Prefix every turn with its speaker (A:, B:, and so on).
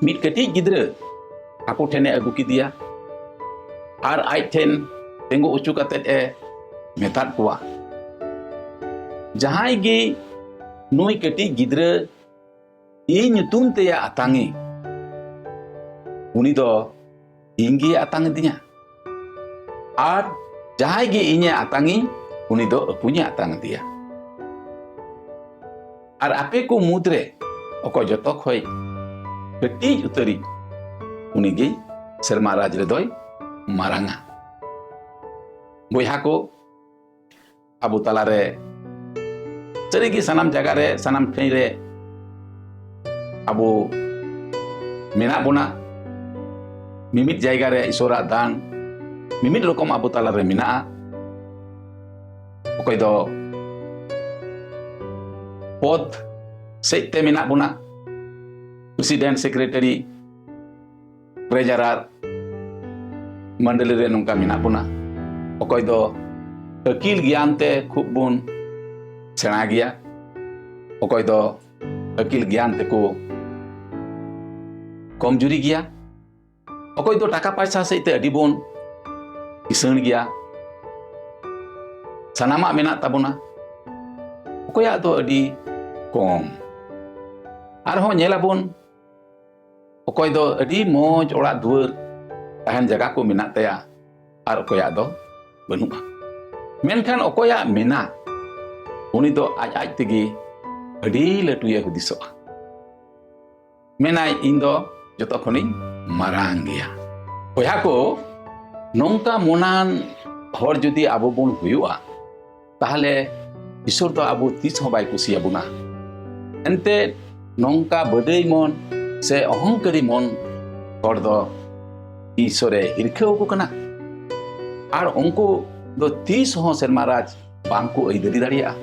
A: ᱢᱤᱫ ᱠᱟᱹᱴᱤᱡ ᱜᱤᱫᱽᱨᱟᱹ ᱟᱠᱚ ᱴᱷᱮᱱᱮ ᱟᱹᱜᱩ ᱠᱮᱫᱮᱭᱟ ᱟᱨ ᱟᱡ ᱴᱷᱮᱱ ᱛᱤᱸᱜᱩ ᱚᱪᱚ ᱠᱟᱛᱮᱫ ᱮ ᱢᱮᱛᱟᱫ ᱠᱚᱣᱟ, ᱡᱟᱦᱟᱸᱭ ᱜᱮ ᱱᱩᱭ ᱠᱟᱹᱴᱤᱡ ᱜᱤᱫᱽᱨᱟᱹ ᱤᱧ ᱧᱩᱛᱩᱢ ᱛᱮᱭ ᱟᱛᱟᱝ ᱩᱱᱤ ᱫᱚ ᱤᱧ ᱜᱮ ᱟᱛᱟᱝ ᱤᱫᱤᱧᱟ, ᱟᱨ ᱡᱟᱦᱟᱸᱭ ᱜᱮ ᱤᱧᱮ ᱟᱛᱟᱝᱤᱧ ᱩᱱᱤ ᱫᱚ ᱟᱹᱯᱩᱧᱮ ᱟᱛᱟᱝ ᱤᱫᱤᱭᱟ। ᱟᱨ ᱟᱯᱮ ᱠᱚ ᱢᱩᱫᱽᱨᱮ ᱚᱠᱚᱭ ᱡᱚᱛᱚ ᱠᱷᱚᱡ ᱠᱟᱹᱴᱤᱡ ᱩᱛᱟᱹᱨᱤᱡ ᱩᱱᱤᱜᱮ ᱥᱮᱨᱢᱟ ᱨᱟᱡᱽ ᱨᱮᱫᱚᱭ ᱢᱟᱨᱟᱝᱟ। ᱵᱚᱭᱦᱟ ᱠᱚ, ᱟᱵᱚ ᱛᱟᱞᱟᱨᱮ ᱥᱟᱹᱨᱤᱜᱮ ᱥᱟᱱᱟᱢ ᱡᱟᱭᱜᱟ ᱨᱮ ᱥᱟᱱᱟᱢ ᱴᱷᱟᱹᱭ ᱨᱮ ᱟᱵᱚ ᱢᱮᱱᱟᱜ ᱵᱚᱱᱟ। ᱢᱤᱢᱤᱫ ᱡᱟᱭᱜᱟ ᱨᱮ ᱤᱥᱚᱨᱟᱜ ᱫᱟᱱ ᱢᱤᱢᱤᱫ ᱨᱚᱠᱚᱢ ᱟᱵᱚ ᱛᱟᱞᱟᱨᱮ ᱢᱮᱱᱟᱜᱼᱟ। ᱚᱠᱚᱭ ᱫᱚ ᱯᱚᱫ ᱥᱮᱡ ᱛᱮ ᱢᱮᱱᱟᱜ ᱵᱚᱱᱟ, ᱯᱨᱮᱥᱤᱰᱮন্ট, ᱥᱮᱠᱨᱮᱴᱟরি, ᱴᱨᱮᱡᱟᱨᱟর, ᱢᱚᱱᱰᱚᱞᱤ ᱨᱮ ᱱᱚᱝᱠᱟ ᱢᱮᱱᱟᱜ ᱵᱚᱱᱟ। ᱚᱠᱚᱭ ᱫᱚ ᱟᱹᱠᱤᱞ ᱜᱮᱭᱟᱱ ᱛᱮ ᱠᱷᱩᱵ ᱵᱚᱱ ᱥᱮᱬᱟ ᱜᱮᱭᱟ, ᱚᱠᱚᱭ ᱫᱚ ᱟᱹᱠᱤᱞ ᱜᱮᱭᱟᱱ ᱛᱮᱠᱚ ᱠᱚᱢᱡᱩᱨᱤ ᱜᱮᱭᱟ, ᱚᱠᱚᱭ ᱫᱚ ᱴᱟᱠᱟ ᱯᱚᱭᱥᱟ ᱥᱮᱡ ᱛᱮ ᱟᱹᱰᱤ ᱵᱚᱱ ᱠᱤᱥᱟᱹᱬ ᱜᱮᱭᱟ। ᱥᱟᱱᱟᱢᱟᱜ ᱢᱮᱱᱟᱜ ᱛᱟᱵᱚᱱᱟ, ᱚᱠᱚᱭᱟᱜ ᱫᱚ ᱟᱹᱰꯤ ᱠᱚᱢ। ᱟᱨᱦᱚᱸ ᱧᱮᱞᱟᱵᱚᱱ ᱚᱠᱚᱭ ᱫᱚ ᱟᱹᱰᱤ ᱢᱚᱡᱽ ᱚᱲᱟᱜ ᱫᱩᱣᱟᱹᱨ ᱛᱟᱦᱮᱱ ᱡᱟᱭᱜᱟ ᱠᱚ ᱢᱮᱱᱟᱜ ᱛᱟᱭᱟ ᱟᱨ ᱚᱠᱚᱭᱟᱜ ᱫᱚ ᱵᱟᱹᱱᱩᱜᱼᱟ। ᱢᱮᱱᱠᱷᱟᱱ ᱚᱠᱚᱭᱟᱜ ᱢᱮᱱᱟᱜ ᱩᱱᱤ ᱫᱚ ᱟᱡ ᱛᱮᱜᱮ ᱟᱹᱰᱤ ᱞᱟᱹᱴᱩᱭᱮ ᱦᱩᱫᱤᱥᱚᱜᱼᱟ, ᱢᱮᱱᱟᱭ ᱤᱧ ᱫᱚ ᱡᱚᱛᱚ ᱠᱷᱚᱱᱤᱧ ᱢᱟᱨᱟᱝ ᱜᱮᱭᱟ। ᱵᱚᱭᱦᱟ ᱠᱚ, ᱱᱚᱝᱠᱟ ᱢᱚᱱᱟᱱ ᱦᱚᱲ ᱡᱩᱫᱤ ᱟᱵᱚ ᱵᱚᱱ ᱦᱩᱭᱩᱜᱼᱟ, ᱛᱟᱦᱚᱞᱮ ᱤᱥᱚᱨ ᱫᱚ ᱟᱵᱚ ᱛᱤᱥ ᱦᱚᱸ ᱵᱟᱭ ᱠᱩᱥᱤᱭᱟᱵᱚᱱᱟ। ᱮᱱᱛᱮᱫ ᱱᱚᱝᱠᱟ ᱵᱟᱰᱟᱭ ᱢᱚᱱ ᱥᱮ অহংকারী মন হর দ ঈশ্বরে হিরখাও কো কানা আর উनको ᱫᱚ ᱛᱤᱥ ᱦᱚᱸ ᱥᱮᱨᱢᱟ ᱨᱟᱡᱽ ᱵᱟᱝ ᱠᱚ ᱟᱹᱭᱫᱟᱹᱨᱤ ᱫᱟᱲᱮᱭᱟᱜᱼᱟ।